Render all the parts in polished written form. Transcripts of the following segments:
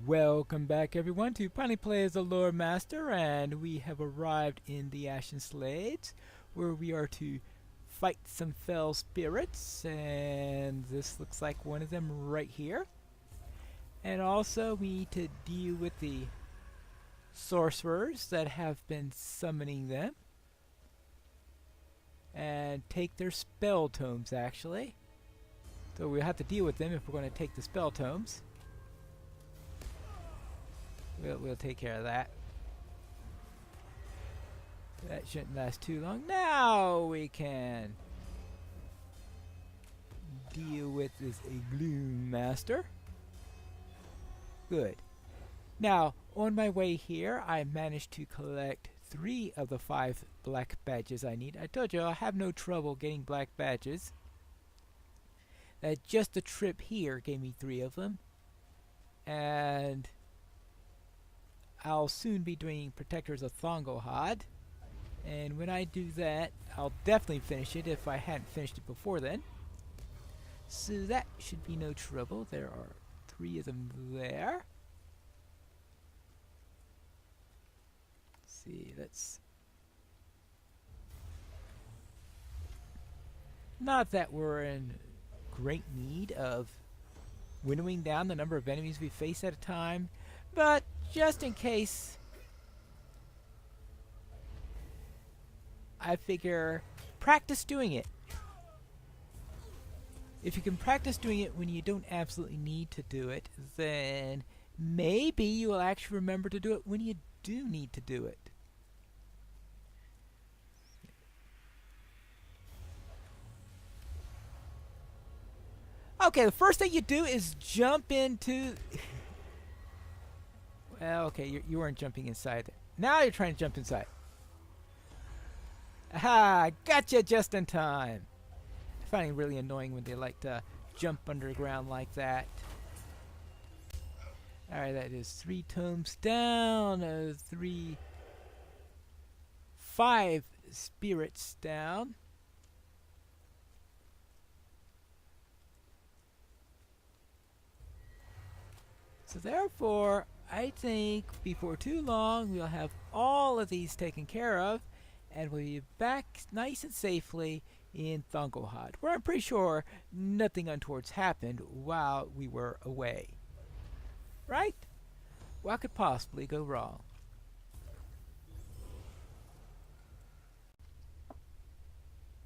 Welcome back everyone to Pineleaf Plays the Lore Master, and we have arrived in the Ashen Slades where we are to fight some fell spirits, and this looks like one of them right here. And also we need to deal with the sorcerers that have been summoning them and take their spell tomes actually. So we'll have to deal with them if we're going to take the spell tomes. We'll take care of that. That shouldn't last too long. Now we can deal with this Gloom Master. Good. Now, on my way here, I managed to collect 3 of the 5 black badges I need. I told you I have no trouble getting black badges. Just the trip here gave me 3 of them. And I'll soon be doing Protectors of Thangúlhad, and when I do that, I'll definitely finish it if I hadn't finished it before then. So that should be no trouble. There are 3 of them there. Let's see, that's not that we're in great need of winnowing down the number of enemies we face at a time, but just in case, I figure practice doing it. If you can practice doing it when you don't absolutely need to do it, then maybe you will actually remember to do it when you do need to do it. Okay, the first thing you do is jump into... Well, okay, you weren't jumping inside. Now you're trying to jump inside. Aha! Gotcha just in time! I find it really annoying when they like to jump underground like that. Alright, that is 3 tomes down. 5 spirits down. So therefore, I think before too long we'll have all of these taken care of, and we'll be back nice and safely in Thangúlhad, where I'm pretty sure nothing untoward's happened while we were away. Right? What could possibly go wrong?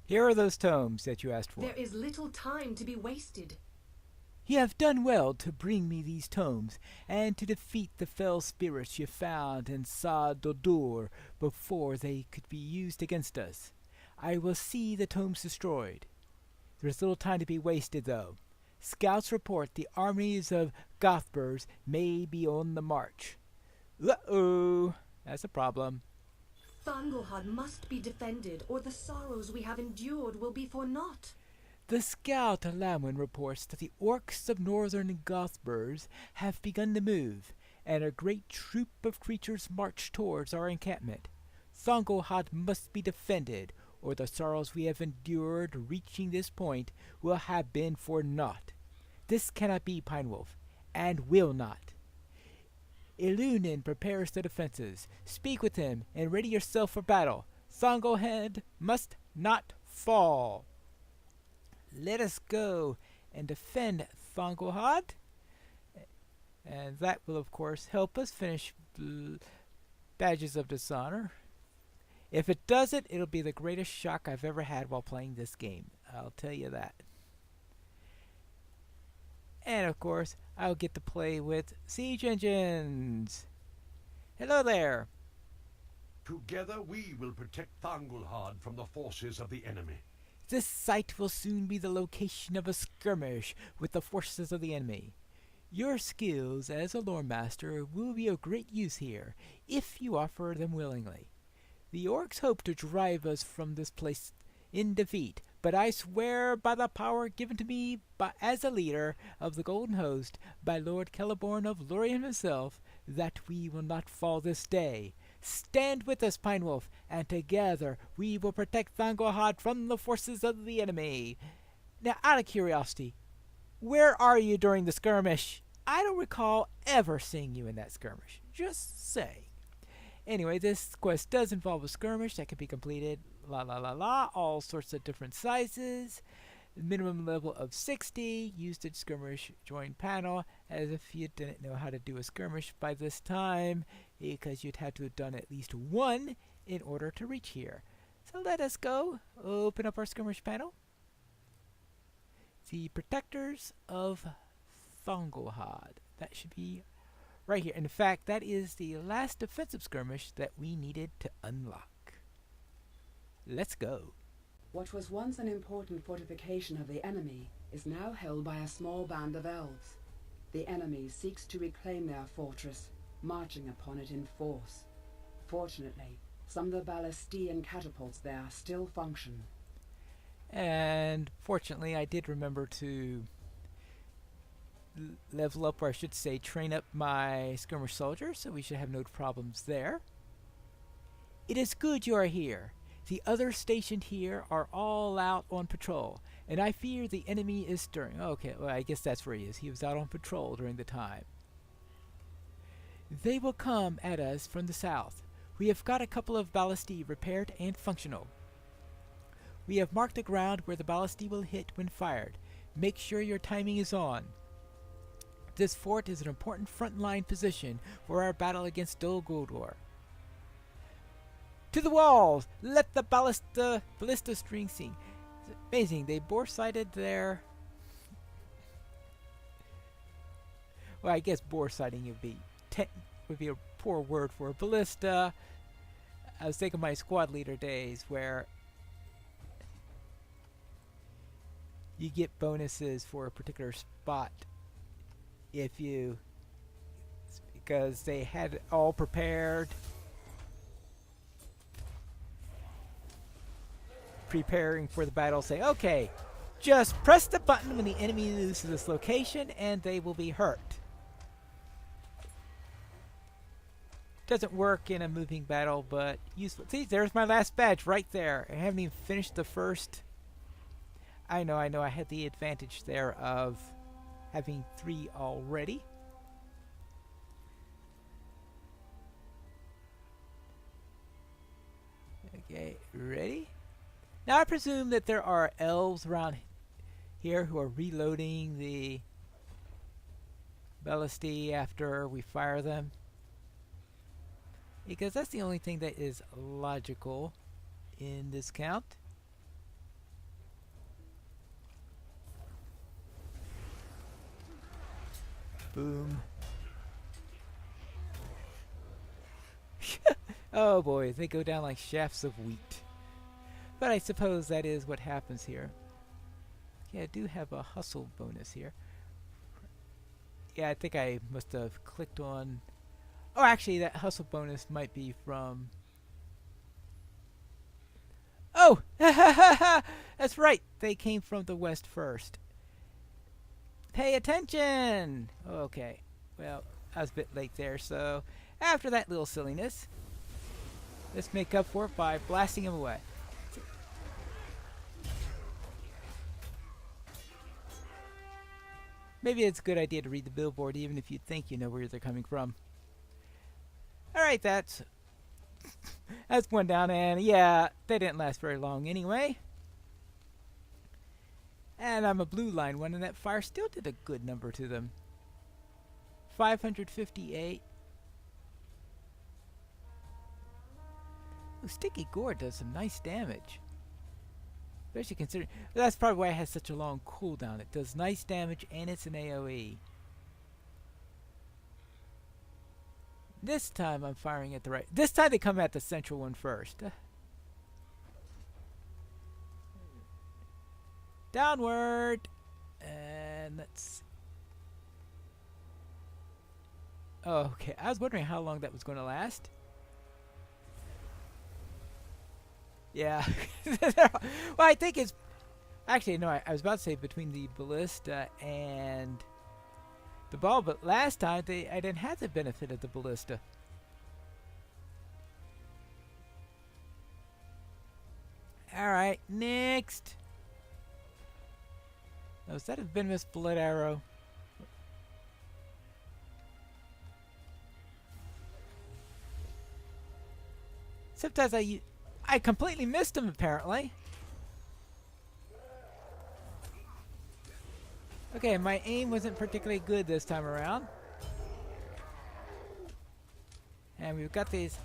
Here are those tomes that you asked for. There is little time to be wasted. You have done well to bring me these tomes, and to defeat the fell spirits you found in Sa-Dodur before they could be used against us. I will see the tomes destroyed. There is little time to be wasted, though. Scouts report the armies of Gothburs may be on the march. Uh-oh, that's a problem. Thangúlhad must be defended, or the sorrows we have endured will be for naught. The scout Lamwin reports that the orcs of northern Gothburs have begun to move, and a great troop of creatures march towards our encampment. Thangúlhad must be defended, or the sorrows we have endured reaching this point will have been for naught. This cannot be, Pinewolf, and will not. Ilunin prepares the defenses. Speak with him, and ready yourself for battle. Thangúlhad must not fall. Let us go and defend Thangúlhad, and that will of course help us finish Badges of Dishonor. If it does it, it'll be the greatest shock I've ever had while playing this game. I'll tell you that. And of course, I'll get to play with siege engines. Hello there. Together we will protect Thangúlhad from the forces of the enemy. This site will soon be the location of a skirmish with the forces of the enemy. Your skills as a lore master will be of great use here, if you offer them willingly. The orcs hope to drive us from this place in defeat, but I swear by the power given to me as a leader of the Golden Host by Lord Celeborn of Lorien himself, that we will not fall this day. Stand with us, Pinewolf, and together we will protect Thangúlhad from the forces of the enemy. Now, out of curiosity, where are you during the skirmish? I don't recall ever seeing you in that skirmish. Just saying. Anyway, this quest does involve a skirmish that can be completed. La la la la. All sorts of different sizes. Minimum level of 60. Used in skirmish. Join panel. As if you didn't know how to do a skirmish by this time, because you'd have to have done at least one in order to reach here. So let us go. Open up our skirmish panel. The Protectors of Thangúlhad. That should be right here. In fact, that is the last defensive skirmish that we needed to unlock. Let's go. What was once an important fortification of the enemy is now held by a small band of elves. The enemy seeks to reclaim their fortress, marching upon it in force. Fortunately, some of the ballistae and catapults there still function. And fortunately, I did remember to level up, or I should say train up my skirmish soldiers, so we should have no problems there. It is good you are here. The others stationed here are all out on patrol, and I fear the enemy is stirring. Okay, well, I guess that's where he is. He was out on patrol during the time. They will come at us from the south. We have got a couple of ballistae repaired and functional. We have marked the ground where the ballistae will hit when fired. Make sure your timing is on. This fort is an important front-line position for our battle against Thangúlhad. To the walls! Let the ballista string sing. It's amazing. They bore-sighted their... Well, I guess bore-sighting would be a poor word for a ballista. I was thinking of my squad leader days where you get bonuses for a particular spot if you, because they had it all prepared, preparing for the battle. Say, okay, just press the button when the enemy loses this location and they will be hurt. Doesn't work in a moving battle, but useful. See, there's my last badge right there. I haven't even finished the first. I know, I had the advantage there of having 3 already. Okay, ready? Now I presume that there are elves around here who are reloading the ballistae after we fire them. Because that's the only thing that is logical in this count. Boom. Oh boy, they go down like shafts of wheat. But I suppose that is what happens here. Yeah, I do have a hustle bonus here. Yeah, I think I must have clicked on... Oh, actually, that hustle bonus might be from... Oh! That's right! They came from the west first. Pay attention! Okay. Well, I was a bit late there, so... After that little silliness, let's make up for it by blasting them away. Maybe it's a good idea to read the billboard even if you think you know where they're coming from. Alright, that's one down, and yeah, they didn't last very long anyway. And I'm a blue line one, and that fire still did a good number to them. 558. Ooh, Sticky Gore does some nice damage. Especially considering... That's probably why it has such a long cooldown. It does nice damage, and it's an AoE. This time I'm firing at the right... This time they come at the central one first. Downward! And let's... Oh, okay. I was wondering how long that was going to last. Yeah. Well, I think it's... Actually, no, I was about to say between the ballista and the ball, but last time I didn't have the benefit of the ballista. Alright, next. Oh, is that a venomous blood arrow? Sometimes I completely missed him, apparently. Okay, my aim wasn't particularly good this time around. And we've got these...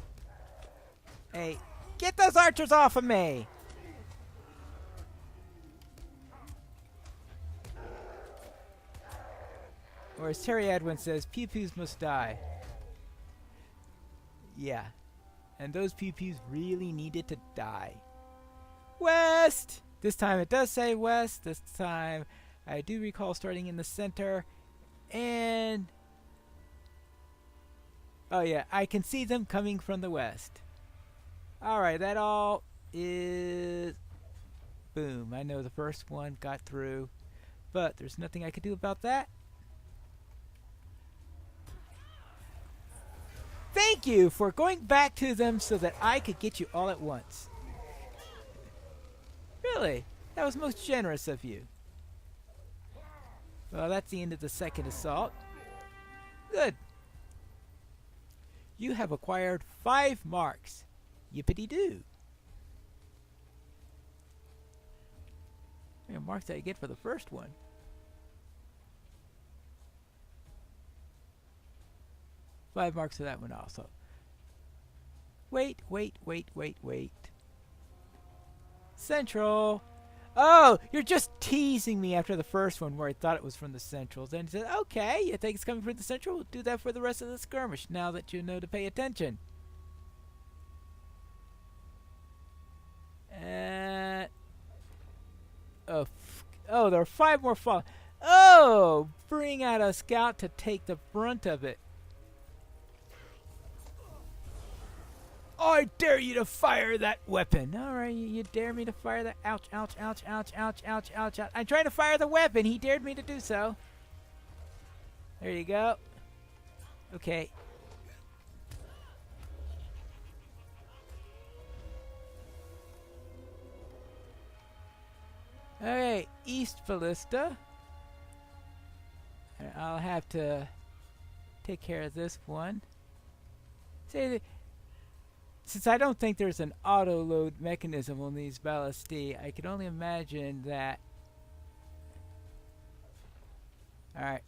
Hey, get those archers off of me! Or as Terry Edwin says, pew-pews must die. Yeah. And those pew-pews really needed to die. West! This time it does say west. This time I do recall starting in the center. And... oh yeah, I can see them coming from the west. Alright, that all is... boom. I know the first one got through. But there's nothing I could do about that. Thank you for going back to them so that I could get you all at once. Really? That was most generous of you. Well, that's the end of the second assault. Good. You have acquired 5 marks. Yippity-doo. How many marks did I get for the first one? Five marks for that one also. Wait. Central. Oh, you're just teasing me after the first one where I thought it was from the centrals. And he said, okay, you think it's coming from the central? We'll do that for the rest of the skirmish now that you know to pay attention. Oh, there are 5 more falling. Oh, bring out a scout to take the brunt of it. I dare you to fire that weapon. All right, you dare me to fire that. Ouch, ouch, ouch, ouch, ouch, ouch, ouch, ouch. I'm trying to fire the weapon. He dared me to do so. There you go. Okay. Okay, East Ballista. I'll have to take care of this one. Since I don't think there's an auto-load mechanism on these ballistae, I can only imagine that... Alright.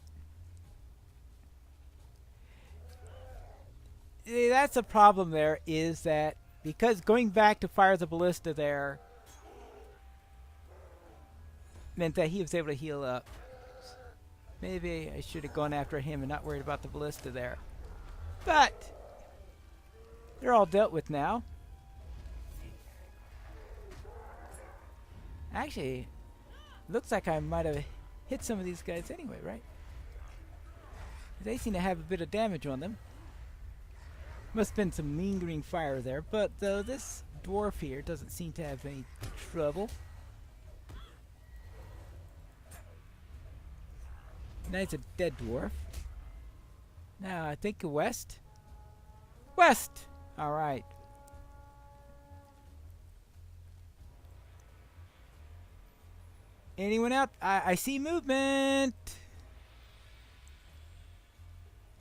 That's a problem there, is that because going back to fire the ballista there meant that he was able to heal up. Maybe I should have gone after him and not worried about the ballista there. But... they're all dealt with now. Actually, looks like I might have hit some of these guys anyway, right? They seem to have a bit of damage on them. Must have been some lingering fire there, but this dwarf here doesn't seem to have any trouble. Now it's a dead dwarf. Now I think west. West! Alright. Anyone out? I see movement!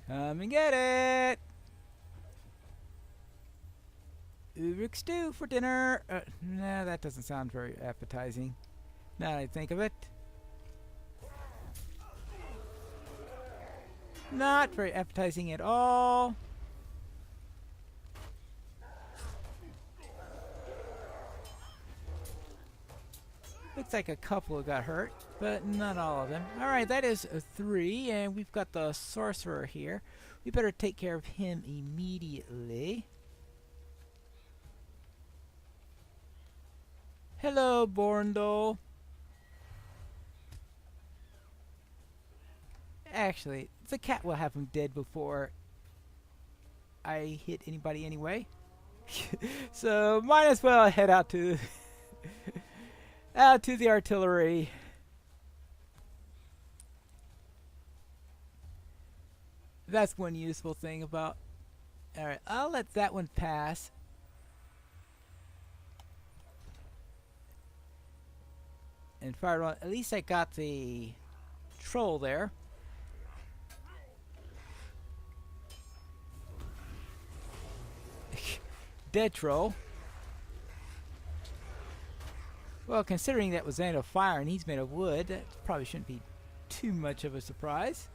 Come and get it! Uruk stew for dinner! Nah, that doesn't sound very appetizing. Now that I think of it. Not very appetizing at all. Looks like a couple got hurt, but not all of them. Alright, that is a 3, and we've got the sorcerer here. We better take care of him immediately. Hello, Borndol. Actually, the cat will have him dead before I hit anybody anyway. So, might as well head out to... out to the artillery. That's one useful thing about... Alright, I'll let that one pass. And fire on. At least I got the troll there. dead troll. Well, considering that was made of fire and he's made of wood, that probably shouldn't be too much of a surprise.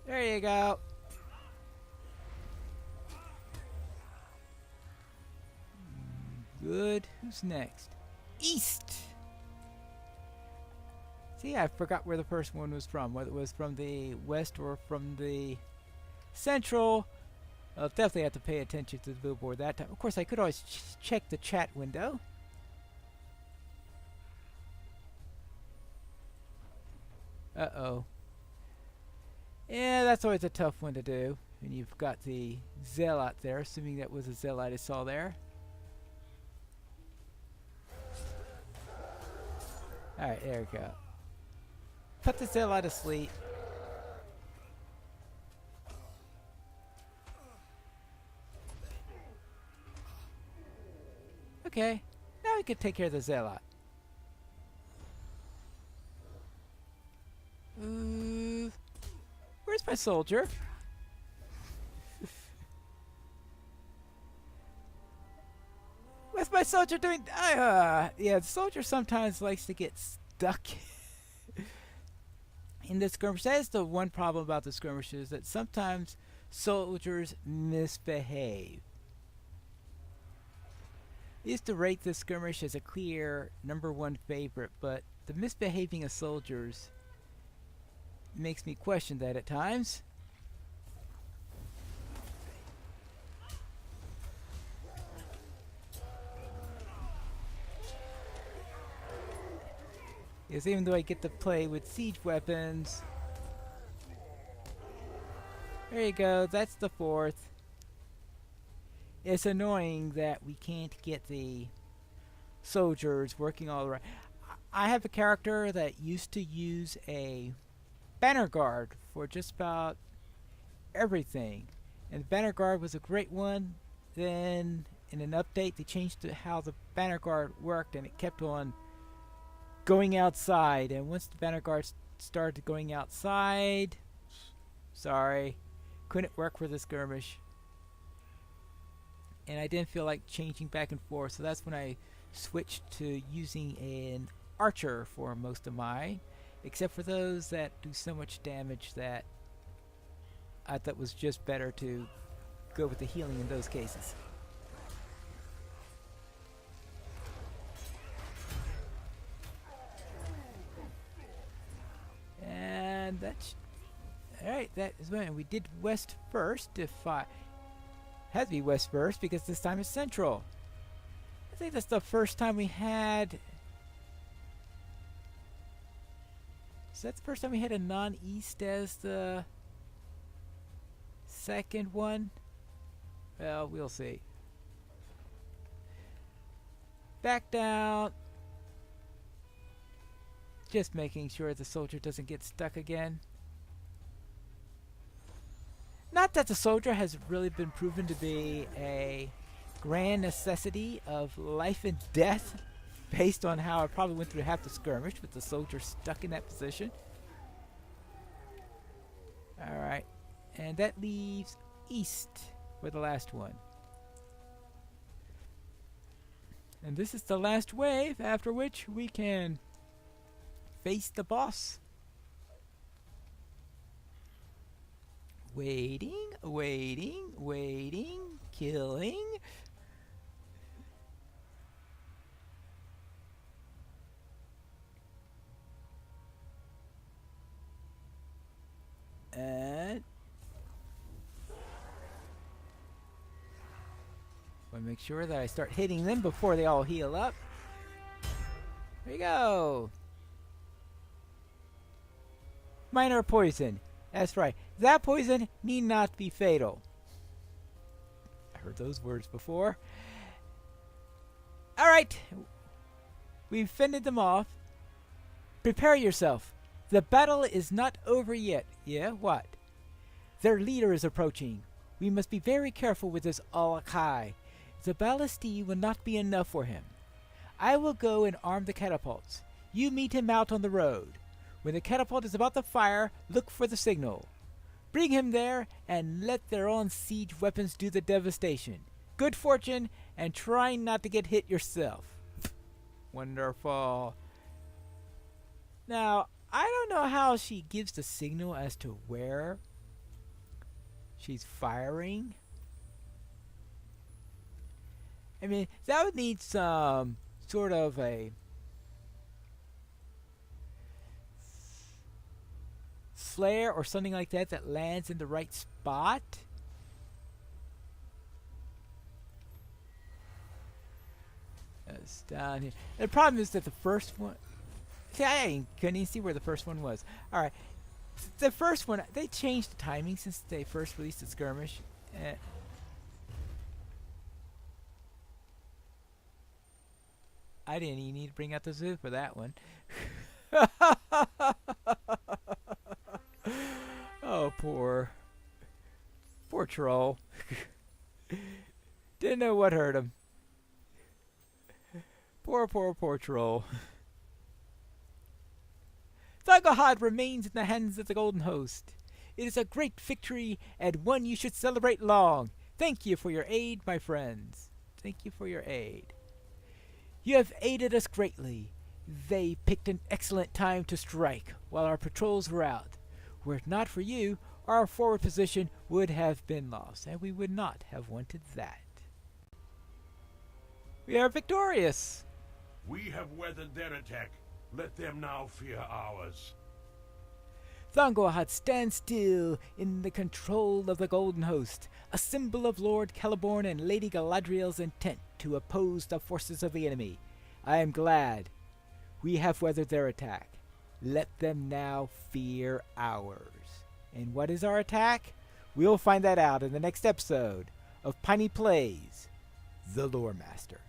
There you go. Good. Who's next? East! See, I forgot where the first one was from. Whether it was from the west or from the central. I'll definitely have to pay attention to the billboard that time. Of course, I could always check the chat window. Uh-oh. Yeah, that's always a tough one to do. And you've got the Zealot there, assuming that was a Zealot I saw there. Alright, there we go. Put the Zealot to sleep. Okay, now we can take care of the Zealot. Where's my soldier? What's my soldier doing? Yeah, the soldier sometimes likes to get stuck in the skirmish. That is the one problem about the skirmishes, that sometimes soldiers misbehave. I used to rate this skirmish as a clear #1 favorite, but the misbehaving of soldiers makes me question that at times. Because even though I get to play with siege weapons, there you go, that's the 4th. It's annoying that we can't get the soldiers working all around. I have a character that used to use a banner guard for just about everything, and the banner guard was a great one. Then in an update they changed how the banner guard worked, and it kept on going outside, and once the banner guard started going outside, sorry, couldn't work for the skirmish. And I didn't feel like changing back and forth, so that's when I switched to using an archer for most of mine, except for those that do so much damage that I thought was just better to go with the healing in those cases. And that's alright. That is when we did west first. If I had to be west first because this time it's central. I think that's the first time we had. So that's the first time we had a non-east as the second one. Well, we'll see. Back down. Just making sure the soldier doesn't get stuck again. Not that the soldier has really been proven to be a grand necessity of life and death, based on how I probably went through half the skirmish with the soldier stuck in that position. Alright, and that leaves east for the last one. And this is the last wave, after which we can face the boss. Waiting, waiting, waiting, killing. And want to make sure that I start hitting them before they all heal up. There you go. Minor poison. That's right. That poison need not be fatal. I heard those words before. Alright. We've fended them off. Prepare yourself. The battle is not over yet. Yeah, what? Their leader is approaching. We must be very careful with this Alakai. The ballistine will not be enough for him. I will go and arm the catapults. You meet him out on the road. When the catapult is about to fire, look for the signal. Bring him there and let their own siege weapons do the devastation. Good fortune and trying not to get hit yourself. Wonderful. Now, I don't know how she gives the signal as to where she's firing. I mean, that would need some sort of a flare or something like that that lands in the right spot. That's down here. The problem is that the first one... See, I couldn't even see where the first one was. Alright. The first one, they changed the timing since they first released the skirmish. I didn't even need to bring out the zoo for that one. Oh, poor troll. Didn't know what hurt him. Poor troll. Thangúlhad remains in the hands of the Golden Host. It is a great victory and one you should celebrate long. Thank you for your aid, my friends. Thank you for your aid. You have aided us greatly. They picked an excellent time to strike while our patrols were out. Were it not for you, our forward position would have been lost, and we would not have wanted that. We are victorious. We have weathered their attack. Let them now fear ours. Thangúlhad stands still in the control of the Golden Host, a symbol of Lord Celeborn and Lady Galadriel's intent to oppose the forces of the enemy. I am glad we have weathered their attack. Let them now fear ours. And what is our attack? We'll find that out in the next episode of Piney Plays The Lore Master.